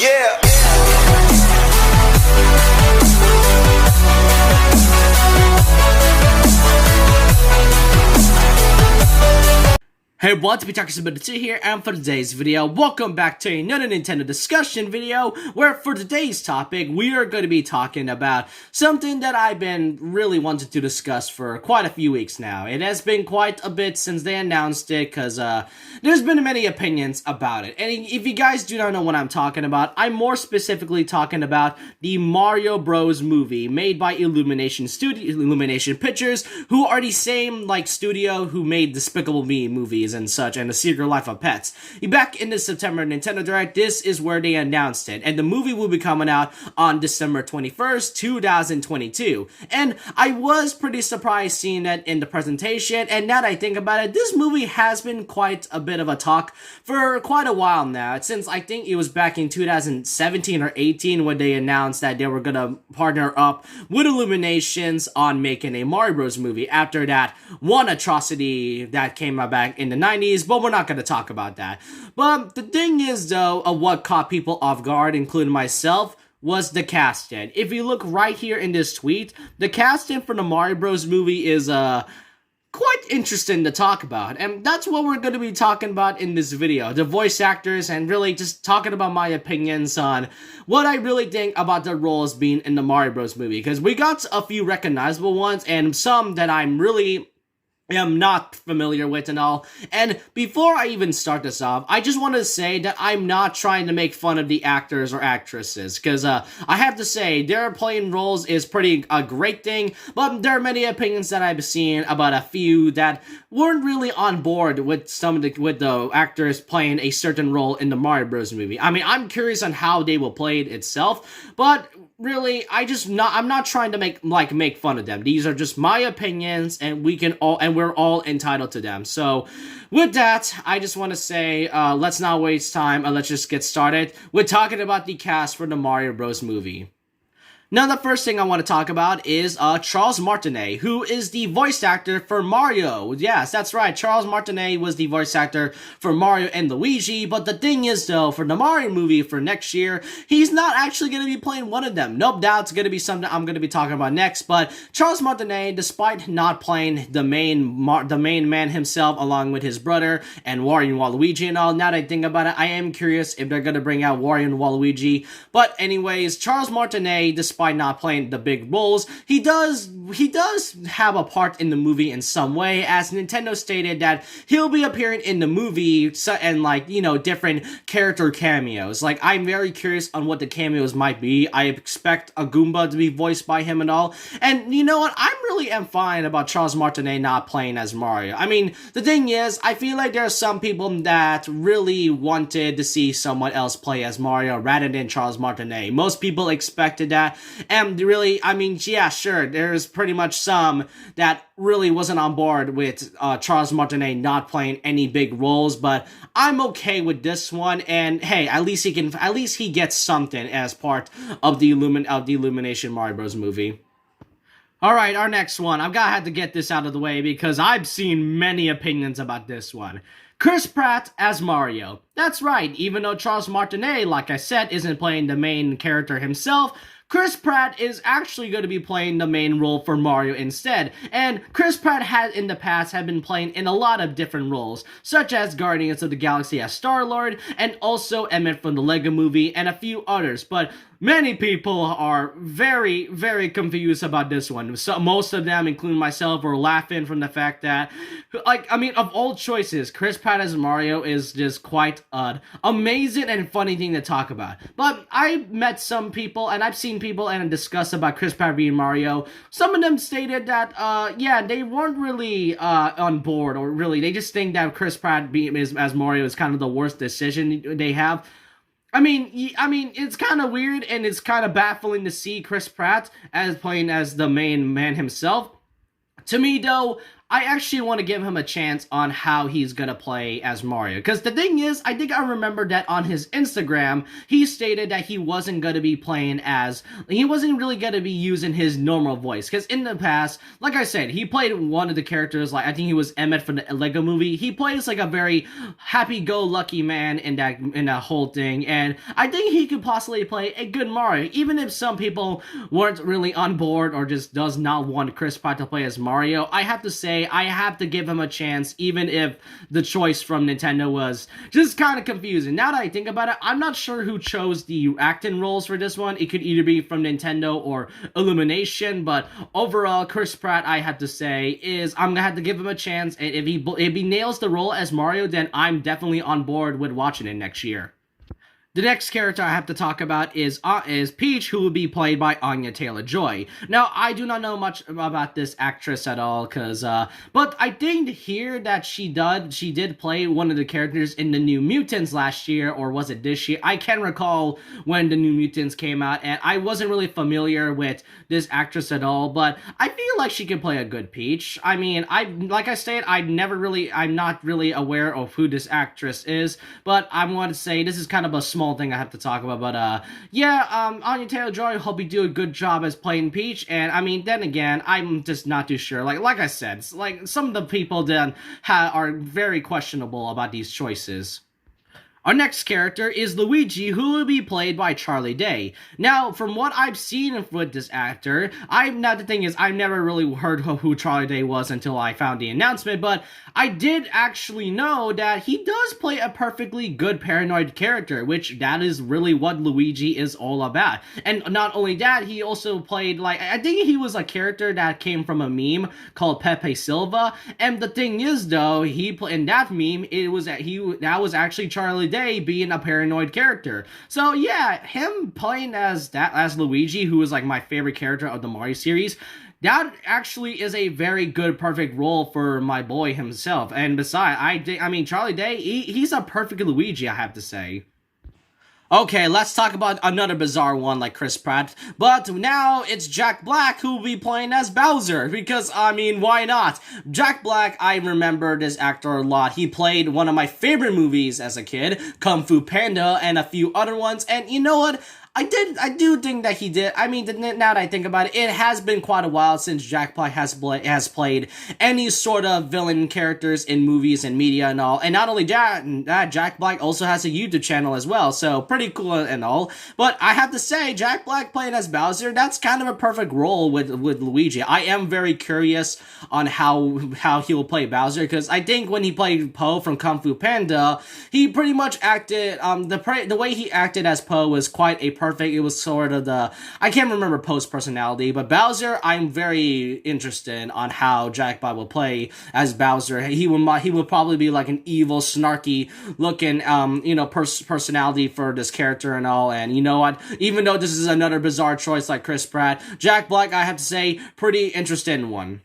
Yeah. Hey, what's up, Talkers here, and for today's video, welcome back to another Nintendo discussion video, where for today's topic, we are going to be talking about something that I've been really wanting to discuss for quite a few weeks now. It has been quite a bit since they announced it, because there's been many opinions about it. And if you guys do not know what I'm talking about, I'm more specifically talking about the Mario Bros. Movie made by Illumination Pictures, who are the same, studio who made Despicable Me movies and such, and The Secret Life of Pets. Back in the September Nintendo Direct, this is where they announced it, and the movie will be coming out on December 21st, 2022. And I was pretty surprised seeing that in the presentation, and now that I think about it, this movie has been quite a bit of a talk for quite a while now, since I think it was back in 2017 or 18 when they announced that they were gonna partner up with Illuminations on making a Mario Bros. Movie after that one atrocity that came out back in the 90s, but we're not going to talk about that. But the thing is, though, of what caught people off guard, including myself, was the casting. If you look right here in this tweet, the casting for the Mario Bros. Movie is quite interesting to talk about, and that's what we're going to be talking about in this video. The voice actors, and really just talking about my opinions on what I really think about the roles being in the Mario Bros. Movie, because we got a few recognizable ones, and some that I'm really am not familiar with and all. And before I even start this off, I just want to say that I'm not trying to make fun of the actors or actresses, because I have to say, their playing roles is pretty a great thing, but there are many opinions that I've seen about a few that weren't really on board with with the actors playing a certain role in the Mario Bros. Movie. I mean, I'm curious on how they will play it itself, but really, I'm not trying to make fun of them. These are just my opinions, and we're all entitled to them. So, with that, I just want to say, let's not waste time, and let's just get started with talking about the cast for the Mario Bros. Movie. Now, the first thing I want to talk about is Charles Martinet, who is the voice actor for Mario. Yes, that's right, Charles Martinet was the voice actor for Mario and Luigi, but the thing is, though, for the Mario movie for next year, he's not actually going to be playing one of them. Nope, that's going to be something I'm going to be talking about next, but Charles Martinet, despite not playing the main man himself along with his brother and Wario and Waluigi and all, now that I think about it, I am curious if they're going to bring out Wario and Waluigi. But anyways, Charles Martinet, despite not playing the big roles, he does have a part in the movie in some way, as Nintendo stated that he'll be appearing in the movie and different character cameos. I'm very curious on what the cameos might be. I expect a Goomba to be voiced by him and all. And you know what? I really am fine about Charles Martinet not playing as Mario. I mean, the thing is, I feel like there are some people that really wanted to see someone else play as Mario rather than Charles Martinet. Most people expected that. And really, I mean, yeah, sure, there's pretty much some that really wasn't on board with Charles Martinet not playing any big roles, but I'm okay with this one, and hey, at least he gets something as part of the Illumination Mario Bros. Movie. Alright, our next one. I've got to get this out of the way because I've seen many opinions about this one. Chris Pratt as Mario. That's right, even though Charles Martinet, like I said, isn't playing the main character himself, Chris Pratt is actually going to be playing the main role for Mario instead, and Chris Pratt had in the past been playing in a lot of different roles, such as Guardians of the Galaxy as Star-Lord, and also Emmett from the Lego Movie, and a few others, but many people are very, very confused about this one. So most of them, including myself, were laughing from the fact that, of all choices, Chris Pratt as Mario is just quite an amazing and funny thing to talk about. But I met some people, and I've seen people and discussed about Chris Pratt being Mario. Some of them stated that, they weren't really on board, or really, they just think that Chris Pratt as Mario is kind of the worst decision they have. I mean, it's kind of weird, and it's kind of baffling to see Chris Pratt as playing as the main man himself. To me, though, I actually want to give him a chance on how he's gonna play as Mario. Because the thing is, I think I remember that on his Instagram, he stated that he wasn't gonna be playing as, he wasn't really gonna be using his normal voice. Because in the past, like I said, he played one of the characters, like I think he was Emmett from the Lego movie. He plays like a very happy-go-lucky man in that whole thing, and I think he could possibly play a good Mario, even if some people weren't really on board or just does not want Chris Pratt to play as Mario. I have to say, I have to give him a chance, even if the choice from Nintendo was just kind of confusing. Now that I think about it, I'm not sure who chose the acting roles for this one. It could either be from Nintendo or Illumination, but overall, Chris Pratt, I have to say, I'm gonna have to give him a chance, and if he nails the role as Mario, then I'm definitely on board with watching it next year. The next character I have to talk about is Peach, who will be played by Anya Taylor-Joy. Now, I do not know much about this actress at all, but I did hear that she did play one of the characters in the New Mutants last year, or was it this year? I can't recall when the New Mutants came out, and I wasn't really familiar with this actress at all, but I feel like she can play a good Peach. I mean, like I said, I'm not really aware of who this actress is, but I want to say this is kind of a small thing I have to talk about, but Anya Taylor-Joy, hope you do a good job as playing Peach, and I mean, then again, I'm just not too sure. Like I said, like some of the people then are very questionable about these choices. Our next character is Luigi, who will be played by Charlie Day. Now, from what I've seen with this actor, the thing is, I've never really heard of who Charlie Day was until I found the announcement, but I did actually know that he does play a perfectly good paranoid character, which that is really what Luigi is all about. And not only that, he also played, like, I think he was a character that came from a meme called Pepe Silva, and the thing is, though, in that meme, that was actually Charlie Day being a paranoid character. So yeah, him playing as Luigi, who is like my favorite character of the Mario series, that actually is a very good, perfect role for my boy himself. And besides, I mean, Charlie Day, he's a perfect Luigi, I have to say. Okay, let's talk about another bizarre one like Chris Pratt, but now it's Jack Black who will be playing as Bowser, because, I mean, why not? Jack Black, I remember this actor a lot. He played one of my favorite movies as a kid, Kung Fu Panda, and a few other ones, and you know what? I do think that he did. I mean, now that I think about it, it has been quite a while since Jack Black has played any sort of villain characters in movies and media and all. And not only that, Jack Black also has a YouTube channel as well, so pretty cool and all. But I have to say, Jack Black playing as Bowser, that's kind of a perfect role with Luigi. I am very curious on how he will play Bowser, because I think when he played Po from Kung Fu Panda, he pretty much acted, the way he acted as Po was quite a perfect. It was sort of I can't remember Po's personality, but Bowser, I'm very interested on how Jack Black will as Bowser. He will probably be like an evil, snarky looking, personality for this character and all. And you know what? Even though this is another bizarre choice like Chris Pratt, Jack Black, I have to say, pretty interested in one.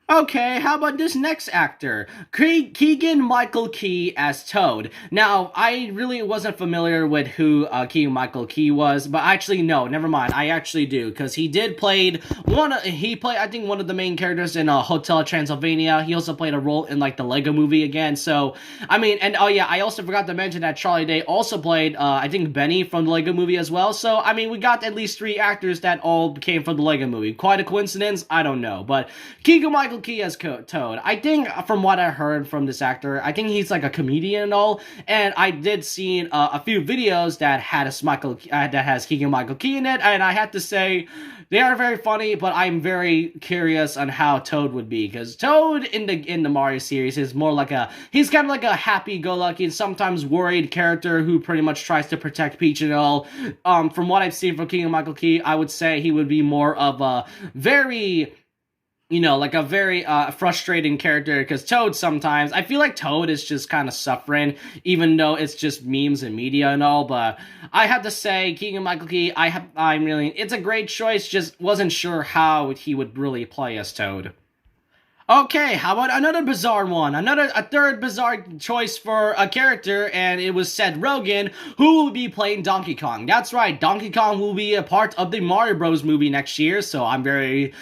Okay, how about this next actor? Keegan-Michael Key as Toad. Now, I really wasn't familiar with who Keegan-Michael Key was, but actually, no, never mind. I actually do, because he played, I think, one of the main characters in Hotel Transylvania. He also played a role in, like, the Lego movie again, so, I mean, and, oh yeah, I also forgot to mention that Charlie Day also played, I think, Benny from the Lego movie as well, so, I mean, we got at least 3 actors that all came from the Lego movie. Quite a coincidence? I don't know, but Keegan-Michael Key as Toad. I think, from what I heard from this actor, I think he's like a comedian and all, and I did see a few videos that has Keegan-Michael Key in it, and I have to say, they are very funny, but I'm very curious on how Toad would be, because Toad in the Mario series is more like he's kind of like a happy-go-lucky and sometimes worried character who pretty much tries to protect Peach and all. From what I've seen from Keegan-Michael Key, I would say he would be more of a very, like a very frustrating character, because Toad sometimes, I feel like Toad is just kind of suffering, even though it's just memes and media and all, but I have to say, Keegan-Michael Key, it's a great choice, just wasn't sure how he would really play as Toad. Okay, how about another bizarre one? A third bizarre choice for a character, and it was Seth Rogen, who will be playing Donkey Kong. That's right, Donkey Kong will be a part of the Mario Bros. Movie next year, so I'm very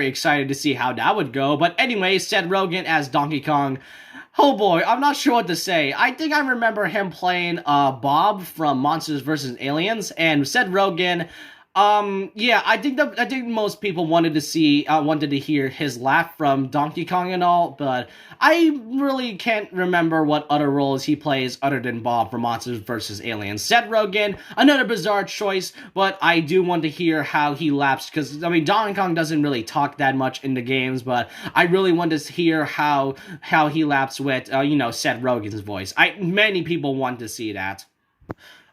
excited to see how that would go. But anyway, Seth Rogen as Donkey Kong. Oh boy, I'm not sure what to say. I think I remember him playing Bob from Monsters vs. Aliens, and Seth Rogen. Yeah, I think most people wanted to hear his laugh from Donkey Kong and all, but I really can't remember what other roles he plays other than Bob from Monsters vs. Aliens. Seth Rogen, another bizarre choice, but I do want to hear how he laughs, because, I mean, Donkey Kong doesn't really talk that much in the games, but I really want to hear how he laughs with, Seth Rogen's voice. Many people want to see that.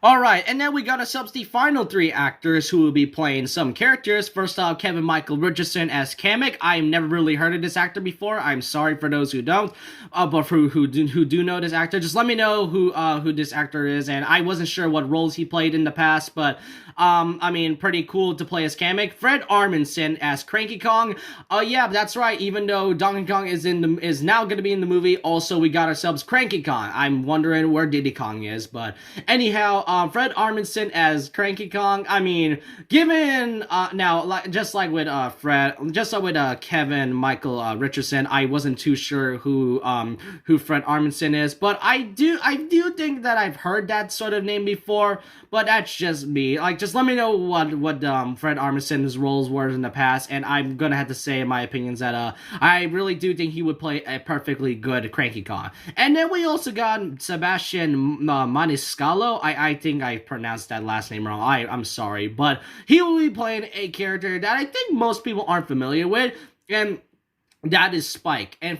Alright, and then we got ourselves the final three actors who will be playing some characters. First off, Kevin Michael Richardson as Kamek. I've never really heard of this actor before. I'm sorry for those who don't, but for who do know this actor, just let me know who this actor is. And I wasn't sure what roles he played in the past, but I mean, pretty cool to play as Kamek. Fred Armisen as Cranky Kong. Yeah, that's right. Even though Donkey Kong is now going to be in the movie, also we got ourselves Cranky Kong. I'm wondering where Diddy Kong is, but anyhow. Fred Armisen as Cranky Kong. I mean, given just like with Kevin Michael Richardson, I wasn't too sure who Fred Armisen is, but I do think that I've heard that sort of name before. But that's just me. Like, just let me know what Fred Armisen's roles were in the past, and I'm gonna have to say in my opinions that I really do think he would play a perfectly good Cranky Kong. And then we also got Sebastian Maniscalco. I think I pronounced that last name wrong. I'm sorry, but he will be playing a character that I think most people aren't familiar with, and that is Spike. And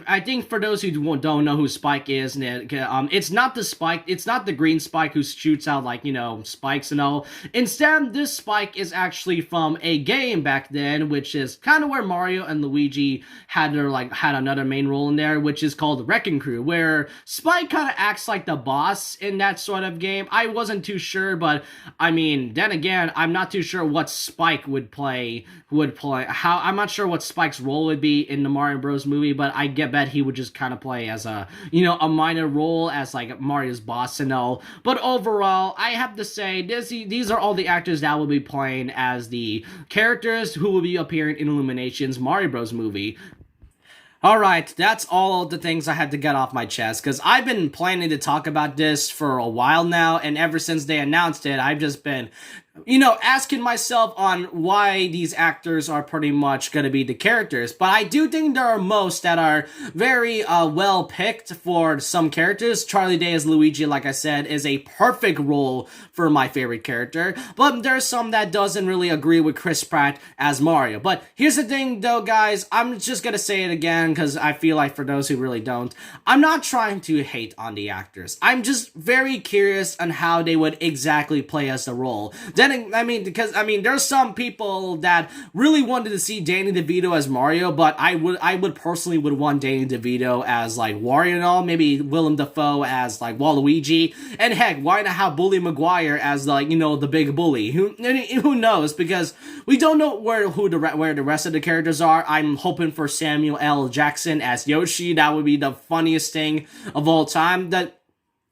I think for those who don't know who Spike is, it's not the green Spike who shoots out, like, spikes and all. Instead, this Spike is actually from a game back then, which is kind of where Mario and Luigi had another main role in there, which is called Wrecking Crew, where Spike kind of acts like the boss in that sort of game. I wasn't too sure, but I mean, then again, I'm not too sure what Spike would play. I'm not sure what Spike's role would be in the Mario Bros. Movie, but I bet he would just kind of play as a minor role as like Mario's boss and all. But overall, I have to say these are all the actors that will be playing as the characters who will be appearing in Illumination's Mario Bros. Movie. Alright, that's all the things I had to get off my chest, because I've been planning to talk about this for a while now, and ever since they announced it, I've just been asking myself on why these actors are pretty much going to be the characters. But I do think there are most that are very well picked for some characters. Charlie Day as Luigi, like I said, is a perfect role for my favorite character. But there's some that doesn't really agree with Chris Pratt as Mario. But here's the thing though, guys. I'm just going to say it again because I feel like for those who really don't, I'm not trying to hate on the actors. I'm just very curious on how they would exactly play as the role. Because there's some people that really wanted to see Danny DeVito as Mario, but I would personally want Danny DeVito as like Wario and all, maybe Willem Dafoe as like Waluigi, and heck, why not have Bully Maguire as like the big bully? Who knows? Because we don't know where the rest of the characters are. I'm hoping for Samuel L. Jackson as Yoshi. That would be the funniest thing of all time.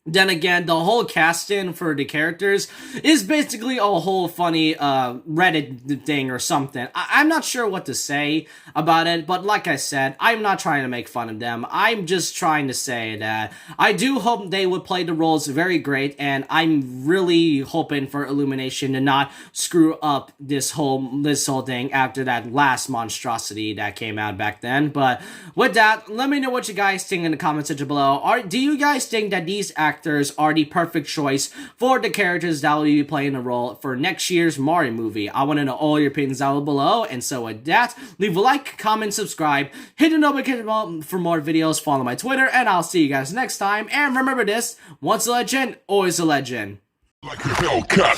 Then again, the whole casting for the characters is basically a whole funny Reddit thing or something. I'm not sure what to say about it, but like I said, I'm not trying to make fun of them. I'm just trying to say that I do hope they would play the roles very great, and I'm really hoping for Illumination to not screw up this whole thing after that last monstrosity that came out back then. But with that, let me know what you guys think in the comment section below. Do you guys think that these actors are the perfect choice for the characters that will be playing the role for next year's Mario movie? I want to know all your opinions down below, and so with that, leave a like, comment, subscribe, hit the notification bell for more videos, follow my Twitter, and I'll see you guys next time. And remember this, once a legend, always a legend. Like a Hellcat.